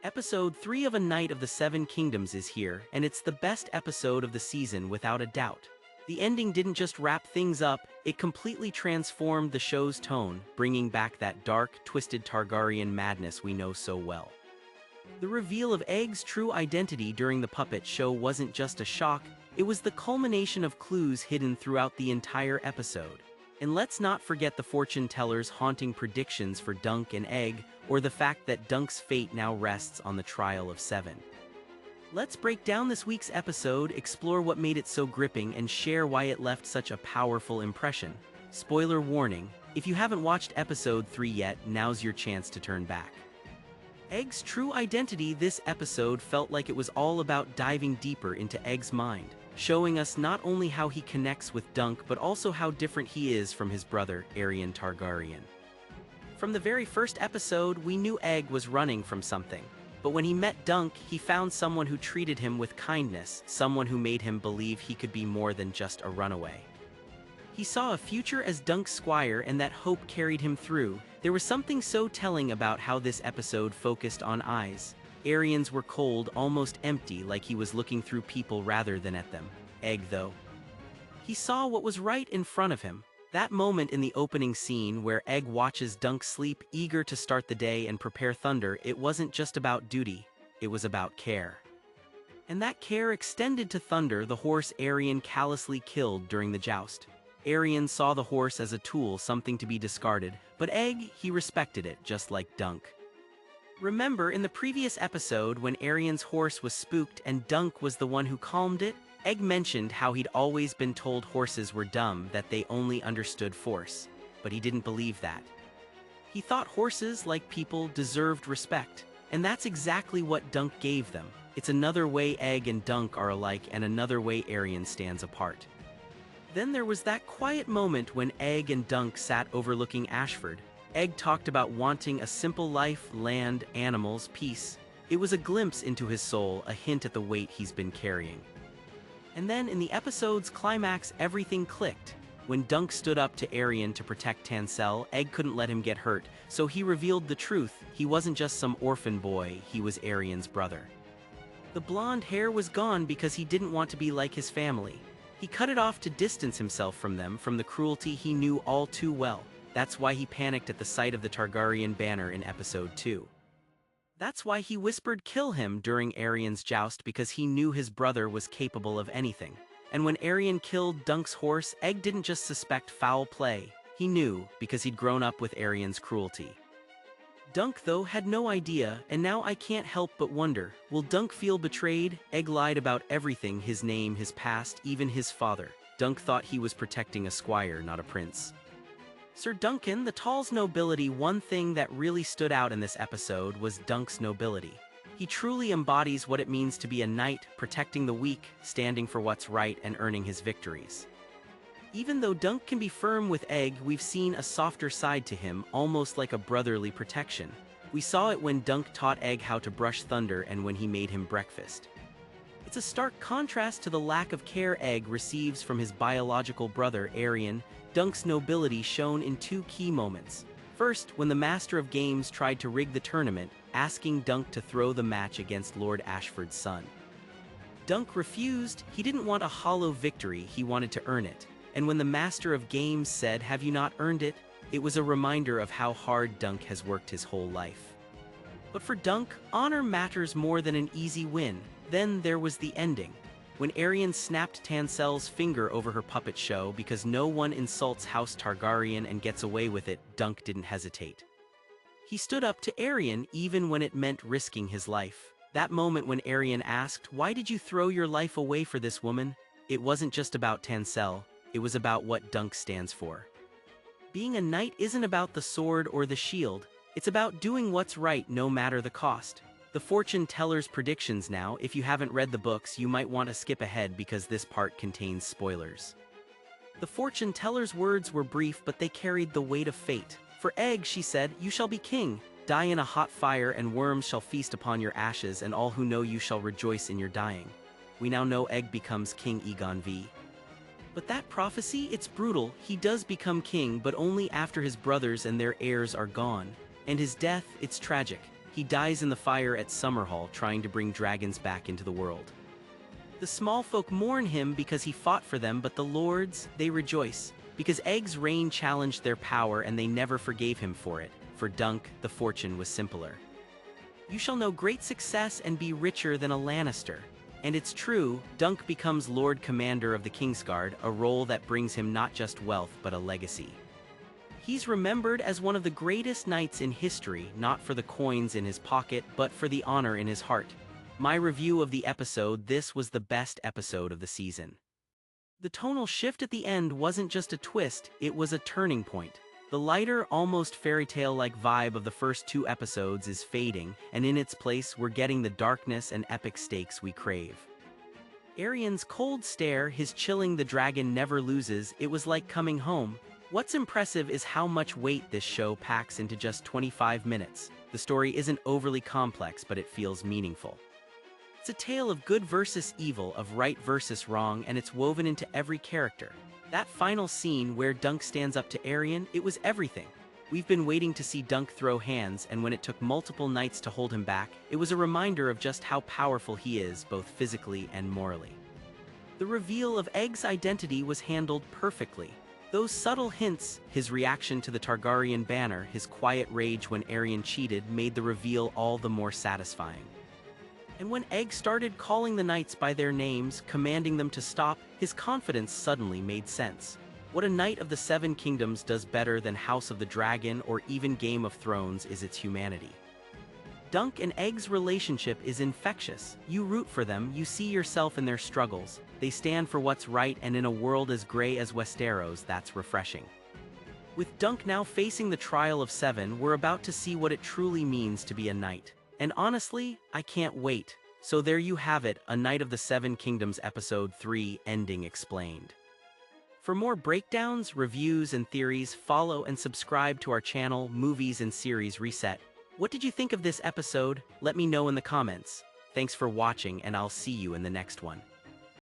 Episode 3 of A Knight of the Seven Kingdoms is here, and it's the best episode of the season without a doubt. The ending didn't just wrap things up, it completely transformed the show's tone, bringing back that dark, twisted Targaryen madness we know so well. The reveal of Egg's true identity during the puppet show wasn't just a shock, it was the culmination of clues hidden throughout the entire episode. And let's not forget the fortune teller's haunting predictions for Dunk and Egg, or the fact that Dunk's fate now rests on the trial of 7. Let's break down this week's episode, explore what made it so gripping, and share why it left such a powerful impression. Spoiler warning, if you haven't watched episode 3 yet, now's your chance to turn back. Egg's true identity. This episode felt like it was all about diving deeper into Egg's mind, showing us not only how he connects with Dunk but also how different he is from his brother, Aerion Targaryen. From the very first episode, we knew Egg was running from something. But when he met Dunk, he found someone who treated him with kindness, someone who made him believe he could be more than just a runaway. He saw a future as Dunk's squire, and that hope carried him through. There was something so telling about how this episode focused on eyes. Aerion's were cold, almost empty, like he was looking through people rather than at them. Egg, though, he saw what was right in front of him. That moment in the opening scene where Egg watches Dunk sleep, eager to start the day and prepare thunder, it wasn't just about duty, it was about care. And that care extended to Thunder, the horse Aerion callously killed during the joust. Aerion saw the horse as a tool, something to be discarded, but Egg, he respected it, just like Dunk. Remember, in the previous episode when Aerion's horse was spooked and Dunk was the one who calmed it? Egg mentioned how he'd always been told horses were dumb, that they only understood force. But he didn't believe that. He thought horses, like people, deserved respect. And that's exactly what Dunk gave them. It's another way Egg and Dunk are alike, and another way Aerion stands apart. Then there was that quiet moment when Egg and Dunk sat overlooking Ashford. Egg talked about wanting a simple life, land, animals, peace. It was a glimpse into his soul, a hint at the weight he's been carrying. And then in the episode's climax, everything clicked. When Dunk stood up to Aerion to protect Tanselle, Egg couldn't let him get hurt, so he revealed the truth. He wasn't just some orphan boy, he was Aerion's brother. The blonde hair was gone because he didn't want to be like his family. He cut it off to distance himself from them, from the cruelty he knew all too well. That's why he panicked at the sight of the Targaryen banner in episode 2. That's why he whispered "kill him" during Aerion's joust, because he knew his brother was capable of anything. And when Aerion killed Dunk's horse, Egg didn't just suspect foul play. He knew, because he'd grown up with Aerion's cruelty. Dunk, though, had no idea, and now I can't help but wonder, will Dunk feel betrayed? Egg lied about everything: his name, his past, even his father. Dunk thought he was protecting a squire, not a prince. Sir Duncan, the Tall's nobility. One thing that really stood out in this episode was Dunk's nobility. He truly embodies what it means to be a knight, protecting the weak, standing for what's right, and earning his victories. Even though Dunk can be firm with Egg, we've seen a softer side to him, almost like a brotherly protection. We saw it when Dunk taught Egg how to brush Thunder and when he made him breakfast. It's a stark contrast to the lack of care Egg receives from his biological brother, Aerion. Dunk's nobility shone in two key moments. First, when the Master of Games tried to rig the tournament, asking Dunk to throw the match against Lord Ashford's son. Dunk refused. He didn't want a hollow victory, he wanted to earn it. And when the Master of Games said, "Have you not earned it?" it was a reminder of how hard Dunk has worked his whole life. But for Dunk, honor matters more than an easy win. Then there was the ending. When Aerion snapped Tanselle's finger over her puppet show because no one insults House Targaryen and gets away with it, Dunk didn't hesitate. He stood up to Aerion even when it meant risking his life. That moment when Aerion asked, "Why did you throw your life away for this woman?" It wasn't just about Tanselle, it was about what Dunk stands for. Being a knight isn't about the sword or the shield, it's about doing what's right no matter the cost. The fortune teller's predictions now. If you haven't read the books, you might want to skip ahead because this part contains spoilers. The fortune teller's words were brief, but they carried the weight of fate. For Egg, she said, "You shall be king. Die in a hot fire, and worms shall feast upon your ashes, and all who know you shall rejoice in your dying." We now know Egg becomes King Aegon V. But that prophecy, it's brutal. He does become king, but only after his brothers and their heirs are gone. And his death, it's tragic. He dies in the fire at Summerhall trying to bring dragons back into the world. The small folk mourn him because he fought for them, but the lords, they rejoice, because Egg's reign challenged their power and they never forgave him for it. For Dunk, the fortune was simpler. You shall know great success and be richer than a Lannister. And it's true, Dunk becomes Lord Commander of the Kingsguard, a role that brings him not just wealth but a legacy. He's remembered as one of the greatest knights in history, not for the coins in his pocket, but for the honor in his heart. My review of the episode: this was the best episode of the season. The tonal shift at the end wasn't just a twist, it was a turning point. The lighter, almost fairy tale-like vibe of the first 2 episodes is fading, and in its place we're getting the darkness and epic stakes we crave. Aerian's cold stare, his chilling "the dragon never loses, it was like coming home." What's impressive is how much weight this show packs into just 25 minutes. The story isn't overly complex, but it feels meaningful. It's a tale of good versus evil, of right versus wrong, and it's woven into every character. That final scene where Dunk stands up to Aerian, it was everything. We've been waiting to see Dunk throw hands, and when it took multiple nights to hold him back, it was a reminder of just how powerful he is, both physically and morally. The reveal of Egg's identity was handled perfectly. Those subtle hints, his reaction to the Targaryen banner, his quiet rage when Aerian cheated, made the reveal all the more satisfying. And when Egg started calling the knights by their names, commanding them to stop, his confidence suddenly made sense. What a Knight of the Seven Kingdoms does better than House of the Dragon or even Game of Thrones is its humanity. Dunk and Egg's relationship is infectious. You root for them, you see yourself in their struggles. They stand for what's right, and in a world as gray as Westeros, that's refreshing. With Dunk now facing the trial of 7, we're about to see what it truly means to be a knight. And honestly, I can't wait. So there you have it, A Knight of the Seven Kingdoms Episode 3, Ending Explained. For more breakdowns, reviews, and theories, follow and subscribe to our channel, Movies and Series Reset. What did you think of this episode? Let me know in the comments. Thanks for watching, and I'll see you in the next one.